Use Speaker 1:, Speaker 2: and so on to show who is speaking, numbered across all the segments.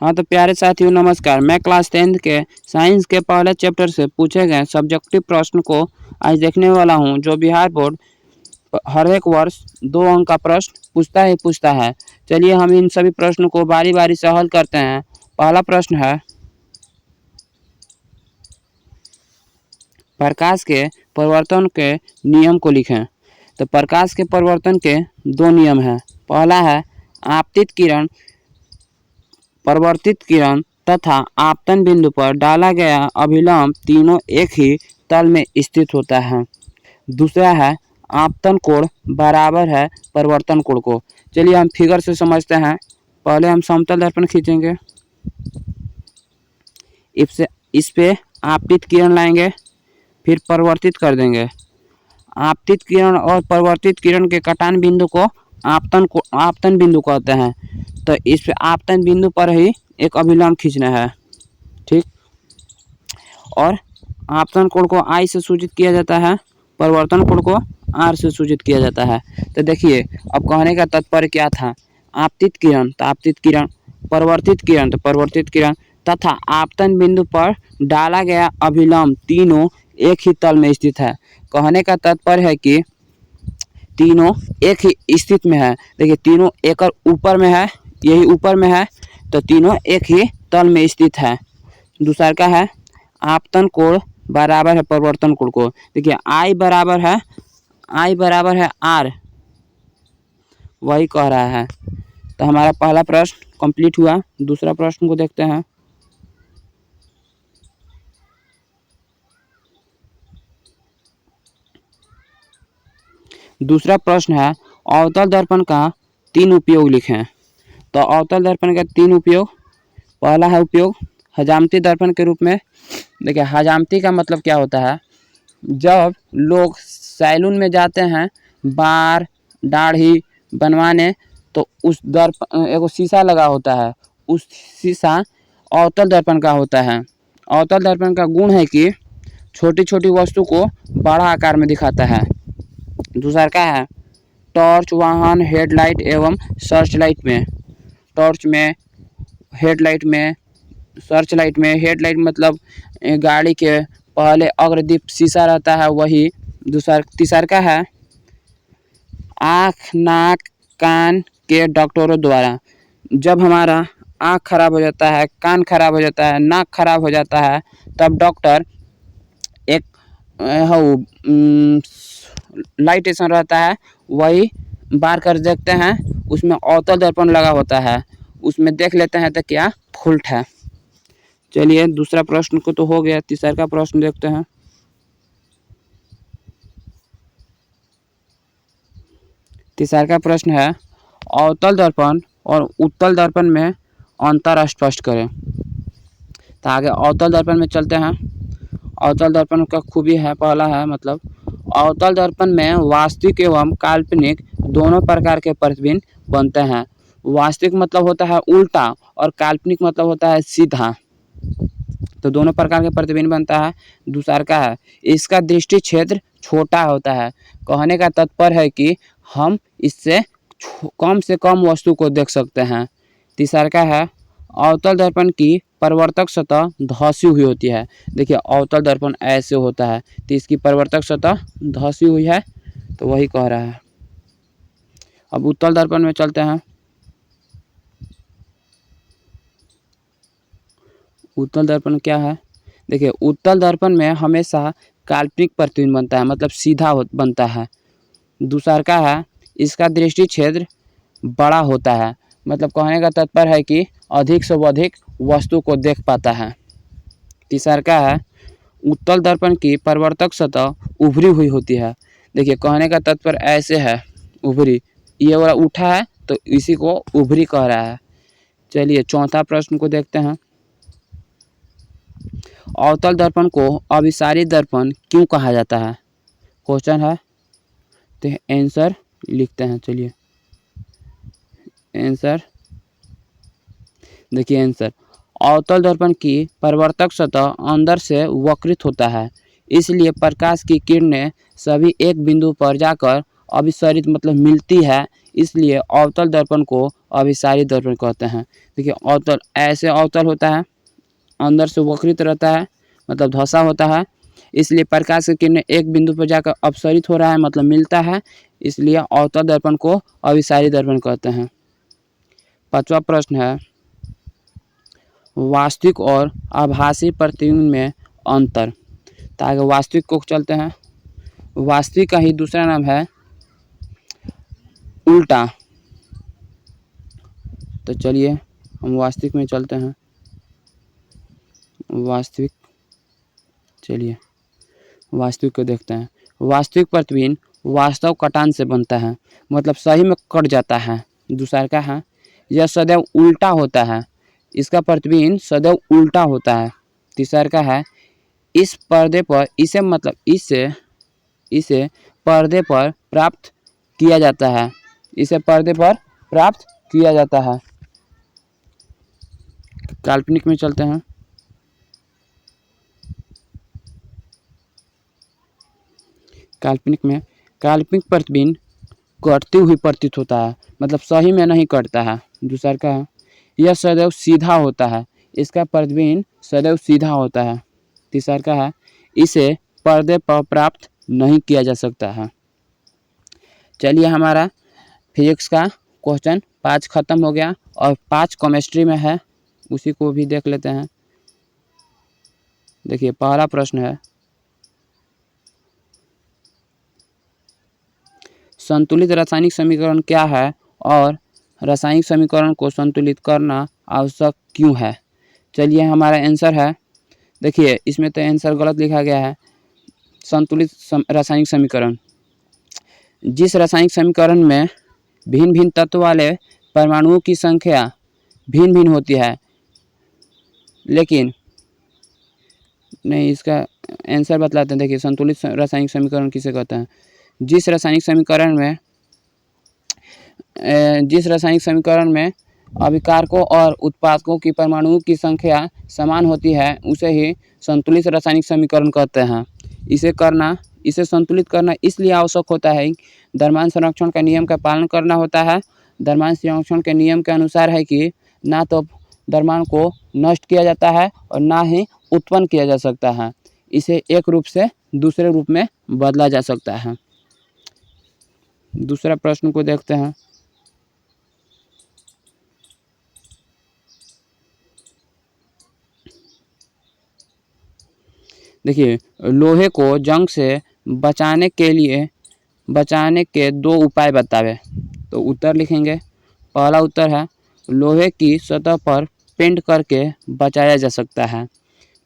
Speaker 1: हाँ तो प्यारे साथियों नमस्कार। मैं क्लास 10th के साइंस के पहले चैप्टर से पूछे गए सब्जेक्टिव प्रश्न को आज देखने वाला हूं, जो बिहार बोर्ड हर एक वर्ष 2 अंक का प्रश्न पूछता है। चलिए हम इन सभी प्रश्नों को बारी बारी से हल करते हैं। पहला प्रश्न है, प्रकाश के परिवर्तन के नियम को लिखें। तो प्रकाश के परिवर्तन के 2 नियम हैं। पहला है, आपतित किरण, परावर्तित किरण तथा आपतन बिंदु पर डाला गया अभिलंब तीनों एक ही तल में स्थित होता है। दूसरा है, आपतन कोण बराबर है परिवर्तन कोण को। चलिए हम फिगर से समझते हैं। पहले हम समतल दर्पण खींचेंगे, इस पे आपतित किरण लाएंगे, फिर परिवर्तित कर देंगे। आपतित किरण और परिवर्तित किरण के कटान बिंदु को आपतन बिंदु कहते हैं। तो इस पे आपतन बिंदु पर ही एक अभिलंब खींचना है, ठीक। और आपतन कोण को I से सूचित किया जाता है, परिवर्तन कोण को R से सूचित किया जाता है। तो देखिए अब कहने का तात्पर्य क्या था। आपतित किरण तो आपतित किरण, परिवर्तित किरण तो परिवर्तित किरण तथा आपतन बिंदु पर डाला गया अभिलंब तीनों एक ही तल में स्थित है। कहने का तात्पर्य है कि तीनों एक ही स्थिति में है। देखिए तीनों एक ऊपर में है, यही ऊपर में है, तो तीनों एक ही तल में स्थित है। दूसरा का है, आपतन कोण बराबर है परिवर्तन कोण को। देखिए I बराबर है R, वही कह रहा है। तो हमारा पहला प्रश्न कंप्लीट हुआ। दूसरा प्रश्न को देखते हैं। दूसरा प्रश्न है, अवतल दर्पण का 3 उपयोग लिखें। तो अवतल दर्पण का 3 उपयोग। पहला है उपयोग हजामती दर्पण के रूप में। देखिए हजामती का मतलब क्या होता है, जब लोग सैलून में जाते हैं बाल दाढ़ी बनवाने, तो उस दर्पण एगो शीशा लगा होता है, उस शीशा अवतल दर्पण का होता है। अवतल दर्पण का गुण है कि छोटी छोटी वस्तु को बड़ा आकार में दिखाता है। दूसरा क्या है, टॉर्च, वाहन, हेडलाइट एवं सर्च लाइट में। टॉर्च में, हेडलाइट में, सर्च लाइट में। हेडलाइट मतलब गाड़ी के पहले अग्रदीप शीशा रहता है, वही। तीसरा का है, आँख नाक कान के डॉक्टरों द्वारा। जब हमारा आँख खराब हो जाता है, कान खराब हो जाता है, नाक खराब हो जाता है, तब डॉक्टर एक लाइट ऐसा रहता है, वही बार कर देखते हैं, उसमें अवतल दर्पण लगा होता है, उसमें देख लेते हैं तो क्या फॉल्ट है। चलिए दूसरा प्रश्न को तो हो गया, तीसरा का प्रश्न देखते हैं। तीसरा का प्रश्न है, अवतल दर्पण और उत्तल दर्पण में अंतर स्पष्ट करें। तो आगे अवतल दर्पण में चलते हैं। अवतल दर्पण का खूबी है, पहला है मतलब अवतल दर्पण में वास्तविक एवं काल्पनिक दोनों प्रकार के प्रतिबिंब बनते हैं। वास्तविक मतलब होता है उल्टा और काल्पनिक मतलब होता है सीधा। तो दोनों प्रकार के प्रतिबिंब बनता है। दूसरा का है, इसका दृष्टि क्षेत्र छोटा होता है। कहने का तात्पर्य है कि हम इससे कम से कम वस्तु को देख सकते हैं। तीसरा का है, अवतल दर्पण की परिवर्तक सतह धंसी हुई होती है। देखिए अवतल दर्पण ऐसे होता है, तो इसकी परिवर्तक सतह धंसी हुई है, तो वही कह रहा है। अब उत्तल दर्पण में चलते हैं। उत्तल दर्पण क्या है, देखिए उत्तल दर्पण में हमेशा काल्पनिक प्रतिबिंब बनता है, मतलब सीधा बनता है। दूसरा का है, इसका दृष्टि क्षेत्र बड़ा होता है, मतलब कहने का तात्पर्य है कि अधिक से अधिक वस्तु को देख पाता है। तीसरा का है, उत्तल दर्पण की परिवर्तक सतह उभरी हुई होती है। देखिए कहने का तात्पर्य ऐसे है, उभरी, ये वाला उठा है तो इसी को उभरी कह रहा है। चलिए चौथा प्रश्न को देखते हैं। अवतल दर्पण को अभिसारी दर्पण क्यों कहा जाता है, क्वेश्चन है, तो आंसर लिखते हैं। चलिए आंसर देखिए, आंसर अवतल दर्पण की परिवर्तक सतह अंदर से वक्रित होता है, इसलिए प्रकाश की किरणें सभी एक बिंदु पर जाकर अभिसरित मतलब मिलती है, इसलिए अवतल दर्पण को अभिसारी दर्पण कहते हैं। देखिए अवतल, ऐसे अवतल होता है, अंदर से वक्रित रहता है, मतलब धंसा होता है, इसलिए प्रकाश की किरणें एक बिंदु पर जाकर अपसरित हो रहा है, मतलब मिलता है, इसलिए अवतल दर्पण को अभिसारी दर्पण कहते हैं। 5वां प्रश्न है, वास्तविक और आभासी प्रतिबिंब में अंतर। तो आगे वास्तविक को चलते हैं। वास्तविक का ही दूसरा नाम है उल्टा। तो चलिए हम वास्तविक में चलते हैं। वास्तविक, चलिए वास्तविक को देखते हैं। वास्तविक प्रतिबिंब वास्तव कटान से बनता है, मतलब सही में कट जाता है। दूसरा का है, यह सदैव उल्टा होता है, इसका प्रतिबिंब सदैव उल्टा होता है। तीसरा का है, इस पर्दे पर, इसे मतलब इसे पर्दे पर प्राप्त किया जाता है, इसे पर्दे पर प्राप्त किया जाता है। काल्पनिक में चलते हैं। काल्पनिक में काल्पनिक प्रतिबिंब कटती हुई प्रतीत होता है, मतलब सही में नहीं कटता है। दूसरा का है, यह सदैव सीधा होता है, इसका प्रतिबिंब सदैव सीधा होता है। तीसरा का है, इसे पर्दे पर प्राप्त नहीं किया जा सकता है। चलिए हमारा फिजिक्स का क्वेश्चन 5 खत्म हो गया और 5 केमिस्ट्री में है, उसी को भी देख लेते हैं। देखिए पहला प्रश्न है, संतुलित रासायनिक समीकरण क्या है और रासायनिक समीकरण को संतुलित करना आवश्यक क्यों है। चलिए हमारा आंसर है, देखिए इसमें तो आंसर गलत लिखा गया है। संतुलित रासायनिक समीकरण, जिस रासायनिक समीकरण में भिन्न भिन्न तत्व वाले परमाणुओं की संख्या भिन्न भिन्न होती है, लेकिन नहीं, इसका आंसर बतलाते हैं। देखिए संतुलित रासायनिक समीकरण किसे कहते हैं, जिस रासायनिक समीकरण में अभिकारकों और उत्पादकों की परमाणुओं की संख्या समान होती है, उसे ही संतुलित रासायनिक समीकरण कहते हैं। इसे संतुलित करना इसलिए आवश्यक होता है, द्रव्यमान संरक्षण का नियम का पालन करना होता है। द्रव्यमान संरक्षण के नियम के अनुसार है कि ना तो द्रव्यमान को नष्ट किया जाता है और ना ही उत्पन्न किया जा सकता है, इसे एक रूप से दूसरे रूप में बदला जा सकता है। दूसरा प्रश्न को देखते हैं। देखिए लोहे को जंग से बचाने के 2 उपाय बतावे। तो उत्तर लिखेंगे। पहला उत्तर है, लोहे की सतह पर पेंट करके बचाया जा सकता है,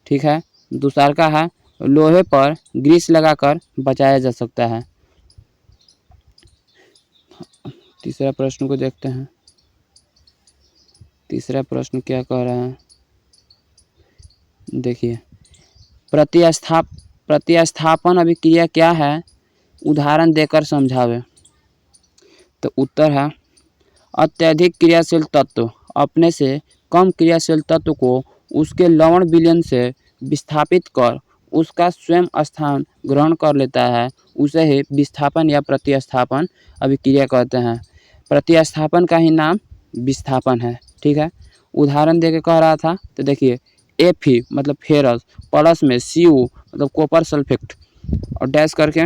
Speaker 1: ठीक है। दूसरा का है, लोहे पर ग्रीस लगाकर बचाया जा सकता है। तीसरा प्रश्न को देखते हैं। तीसरा प्रश्न क्या कह रहा है, देखिए प्रतिस्थापन अभिक्रिया क्या है, उदाहरण देकर समझावे। तो उत्तर है, अत्यधिक क्रियाशील तत्व अपने से कम क्रियाशील तत्व को उसके लवण विलयन से विस्थापित कर उसका स्वयं स्थान ग्रहण कर लेता है, उसे ही विस्थापन या प्रतिस्थापन अभिक्रिया कहते हैं। प्रतिस्थापन का ही नाम विस्थापन है, ठीक है। उदाहरण देके कह रहा था, तो देखिए Fe मतलब फेरस प्लस में Cu मतलब कॉपर सल्फेट और डैश करके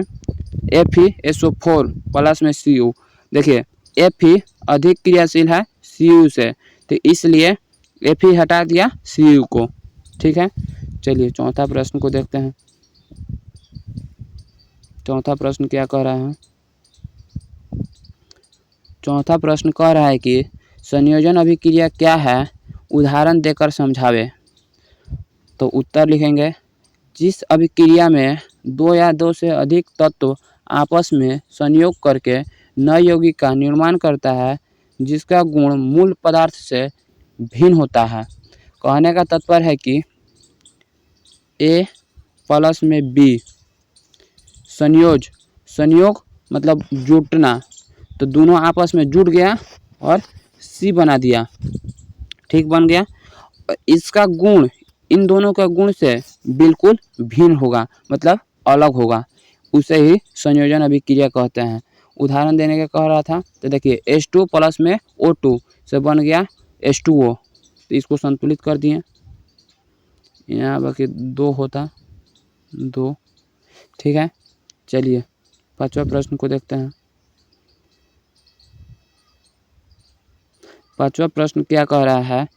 Speaker 1: FeSO4 प्लस में Cu। देखिए Fe अधिक क्रियाशील है Cu से, तो इसलिए Fe हटा दिया Cu को, ठीक है। चलिए चौथा प्रश्न को देखते हैं। चौथा प्रश्न क्या कह रहा है, चौथा प्रश्न कह रहा है कि संयोजन अभिक्रिया क्या है, उदाहरण देकर समझावे। तो उत्तर लिखेंगे, जिस अभिक्रिया में 2 या 2 से अधिक तत्व आपस में संयोग करके नए यौगिक का निर्माण करता है, जिसका गुण मूल पदार्थ से भिन्न होता है। कहने का तात्पर्य है कि A प्लस में B संयोग मतलब जुटना, तो दोनों आपस में जुट गया और C बना दिया, ठीक बन गया। इसका गुण इन दोनों का गुण से बिल्कुल भिन्न होगा, मतलब अलग होगा, उसे ही संयोजन अभिक्रिया कहते हैं। उदाहरण देने के कह रहा था, तो देखिए H2 प्लस में O2 से बन गया H2O, तो इसको संतुलित कर दिए। यहाँ बाकी 2 होता 2, ठीक है। चलिए 5वां प्रश्न को देखते हैं। 5वां प्रश्न क्या कह रहा है,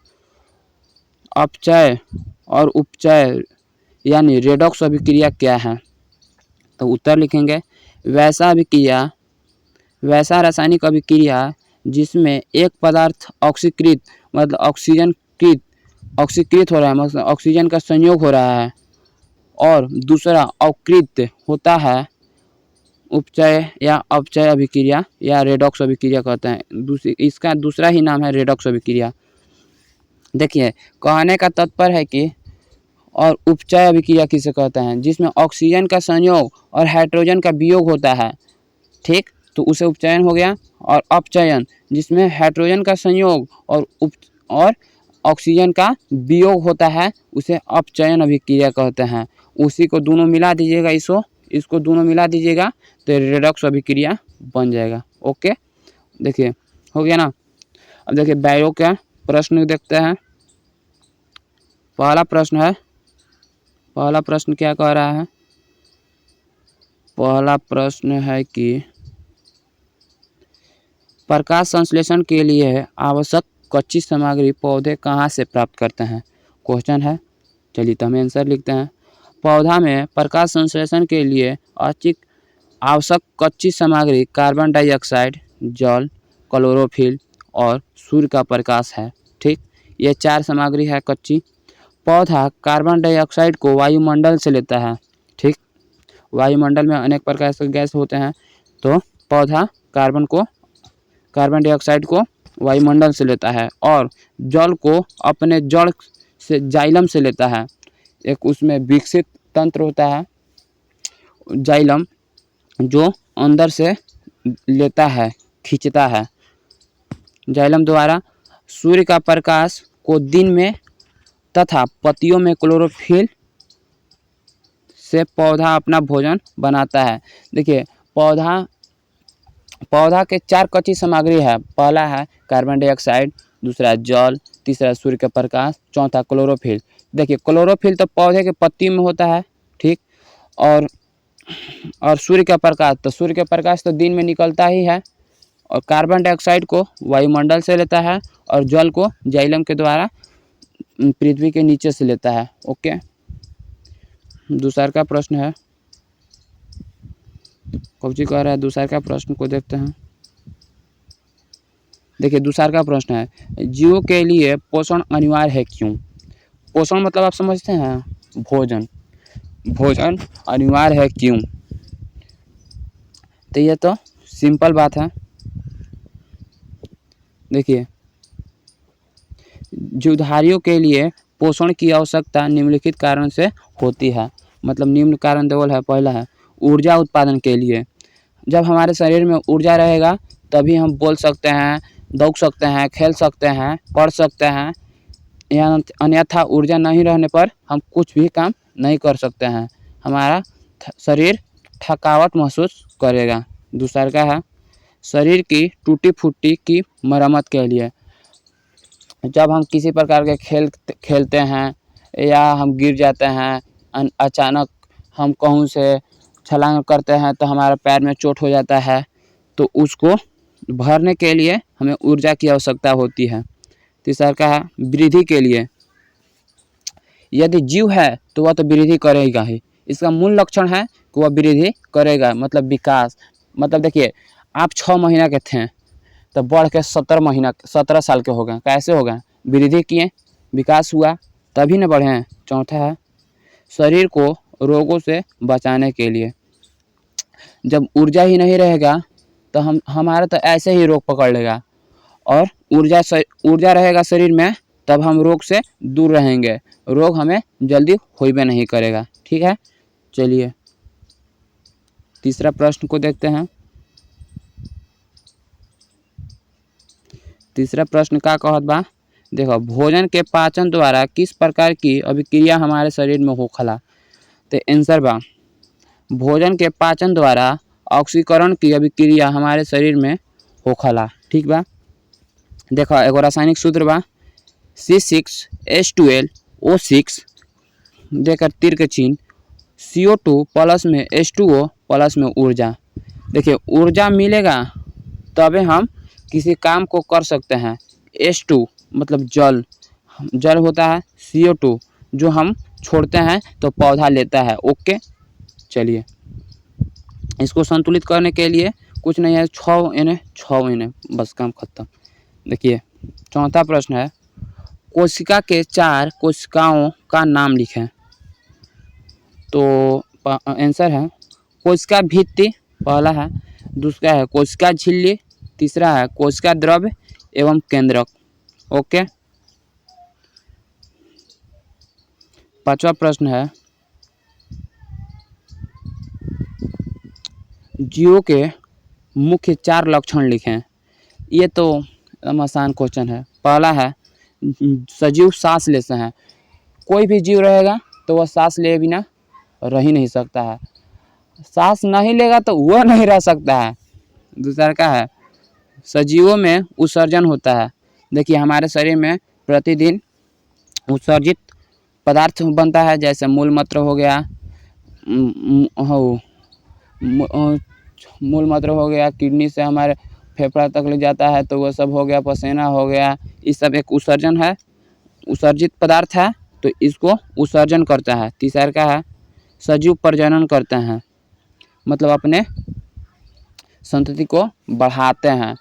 Speaker 1: अपचय और उपचय यानी रेडॉक्स अभिक्रिया क्या है। तो उत्तर लिखेंगे, वैसा रासायनिक अभिक्रिया जिसमें एक पदार्थ ऑक्सीकृत मतलब ऑक्सीकृत हो रहा है, मतलब ऑक्सीजन का संयोग हो रहा है, और दूसरा अवकृत होता है, उपचय या अपचय अभिक्रिया या रेडॉक्स अभिक्रिया कहते हैं। इसका दूसरा ही नाम है रेडॉक्स अभिक्रिया। देखिए कहने का तात्पर्य है कि और उपचय अभिक्रिया किसे कहते हैं, जिसमें ऑक्सीजन का संयोग और हाइड्रोजन का वियोग होता है, ठीक, तो उसे उपचयन हो गया। और अपचयन जिसमें हाइड्रोजन का संयोग और ऑक्सीजन का वियोग होता है, उसे अपचयन अभिक्रिया कहते हैं। उसी को दोनों मिला दीजिएगा, इसको दोनों मिला दीजिएगा तो रेडॉक्स अभिक्रिया बन जाएगा। ओके, देखिए हो गया ना। अब देखिए बायो का प्रश्न देखते हैं। पहला प्रश्न क्या कह रहा है, पहला प्रश्न है कि प्रकाश संश्लेषण के लिए आवश्यक कच्ची सामग्री पौधे कहाँ से प्राप्त करते हैं, क्वेश्चन है। चलिए तो हम आंसर लिखते हैं। पौधा में प्रकाश संश्लेषण के लिए आवश्यक कच्ची सामग्री कार्बन डाइऑक्साइड, जल, क्लोरोफिल और सूर्य का प्रकाश है, ठीक। ये 4 सामग्री है कच्ची। पौधा कार्बन डाइऑक्साइड को वायुमंडल से लेता है, ठीक। वायुमंडल में अनेक प्रकार के गैस होते हैं, तो पौधा कार्बन डाइऑक्साइड को वायुमंडल से लेता है, और जल को अपने जड़ से जाइलम से लेता है। एक उसमें विकसित तंत्र होता है जाइलम, जो अंदर से लेता है, खींचता है। जाइलम द्वारा सूर्य का प्रकाश को दिन में तथा पत्तियों में क्लोरोफिल से पौधा अपना भोजन बनाता है। देखिए पौधा के 4 कच्ची सामग्री है। पहला है कार्बन डाइऑक्साइड, दूसरा जल, तीसरा सूर्य का प्रकाश, चौथा क्लोरोफिल। देखिए क्लोरोफिल तो पौधे के पत्ती में होता है, ठीक। और सूर्य का प्रकाश तो दिन में निकलता ही है, और कार्बन डाइऑक्साइड को वायुमंडल से लेता है, और जल को जाइलम के द्वारा पृथ्वी के नीचे से लेता है। ओके, दूसरा का प्रश्न है, कौची कह रहा है, दूसरा का प्रश्न को देखते हैं। देखिए दूसरा का प्रश्न है, जीवों के लिए पोषण अनिवार्य है क्यों। पोषण मतलब आप समझते हैं, भोजन अनिवार्य है क्यों। तो ये तो सिंपल बात है। देखिए जीवधारियों के लिए पोषण की आवश्यकता निम्नलिखित कारण से होती है। मतलब निम्न कारण देवल है। पहला है ऊर्जा उत्पादन के लिए। जब हमारे शरीर में ऊर्जा रहेगा तभी हम बोल सकते हैं, दौड़ सकते हैं, खेल सकते हैं, पढ़ सकते हैं, या अन्यथा ऊर्जा नहीं रहने पर हम कुछ भी काम नहीं कर सकते हैं। हमारा शरीर थकावट महसूस करेगा। दूसरा का है शरीर की टूटी फूटी की मरम्मत के लिए। जब हम किसी प्रकार के खेल खेलते हैं या हम गिर जाते हैं, अचानक हम कहूँ से छलांग करते हैं तो हमारा पैर में चोट हो जाता है, तो उसको भरने के लिए हमें ऊर्जा की आवश्यकता होती है। तीसरा का है वृद्धि के लिए। यदि जीव है तो वह तो वृद्धि करेगा ही। इसका मूल लक्षण है कि वह वृद्धि करेगा, मतलब विकास। मतलब देखिए आप 6 महीना के थे तो बढ़ के 17 साल के हो गए। कैसे हो गए, वृद्धि किए, विकास हुआ, तभी न बढ़े। चौथा है शरीर को रोगों से बचाने के लिए। जब ऊर्जा ही नहीं रहेगा तो हमारा तो ऐसे ही रोग पकड़ लेगा, और ऊर्जा रहेगा शरीर में तब हम रोग से दूर रहेंगे, रोग हमें जल्दी होइबे नहीं करेगा। ठीक है, चलिए तीसरा प्रश्न को देखते हैं। तीसरा प्रश्न का कहत बा, देखो भोजन के पाचन द्वारा किस प्रकार की अभिक्रिया हमारे शरीर में होखला। तो आंसर बा भोजन के पाचन द्वारा ऑक्सीकरण की अभिक्रिया हमारे शरीर में होखला। ठीक बा, देखो एगो रासायनिक सूत्र बा C6H12O6 देकर तीर के चिन्ह CO2 प्लस में H2O प्लस में ऊर्जा। देखिए ऊर्जा मिलेगा तभी हम किसी काम को कर सकते हैं। H2 मतलब जल, जल होता है। CO2 जो हम छोड़ते हैं तो पौधा लेता है। ओके चलिए इसको संतुलित करने के लिए कुछ नहीं है, 6Na बस काम खत्म। देखिए चौथा प्रश्न है कोशिका के 4 कोशिकाओं का नाम लिखें। तो आंसर है कोशिका भित्ति पहला है, दूसरा है कोशिका झिल्ली, तीसरा है कोशिका द्रव्य एवं केंद्रक। ओके पांचवा प्रश्न है जीवों के मुख्य 4 लक्षण लिखें। ये तो आसान क्वेश्चन है। पहला है सजीव सांस लेते हैं। कोई भी जीव रहेगा तो वह सांस ले बिना रह ही नहीं सकता है, सांस नहीं लेगा तो वह नहीं रह सकता है। दूसरा का है सजीवों में उत्सर्जन होता है। देखिए हमारे शरीर में प्रतिदिन उत्सर्जित पदार्थ बनता है, जैसे मूलमूत्र हो गया, मूलमूत्र हो गया, किडनी से हमारे फेफड़ा तक ले जाता है तो वह सब हो गया, पसीना हो गया, ये सब एक उत्सर्जन है, उत्सर्जित पदार्थ है तो इसको उत्सर्जन करता है। तीसरा का है सजीव प्रजनन करते हैं, मतलब अपने संतति को बढ़ाते हैं।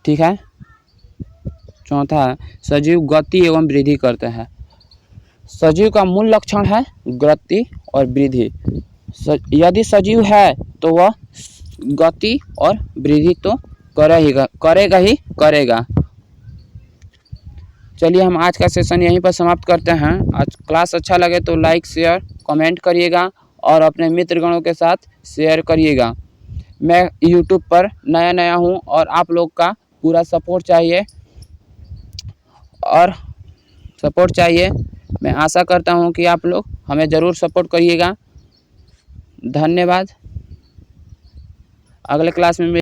Speaker 1: ठीक है। चौथा है सजीव गति एवं वृद्धि करते हैं। सजीव का मूल लक्षण है गति और वृद्धि। यदि सजीव है तो वह गति और वृद्धि तो करेगा। चलिए हम आज का सेशन यहीं पर समाप्त करते हैं। आज क्लास अच्छा लगे तो लाइक शेयर कमेंट करिएगा और अपने मित्रगणों के साथ शेयर करिएगा। मैं यूट्यूब पर नया हूँ और आप लोग का पूरा सपोर्ट चाहिए मैं आशा करता हूँ कि आप लोग हमें ज़रूर सपोर्ट करिएगा। धन्यवाद। अगले क्लास में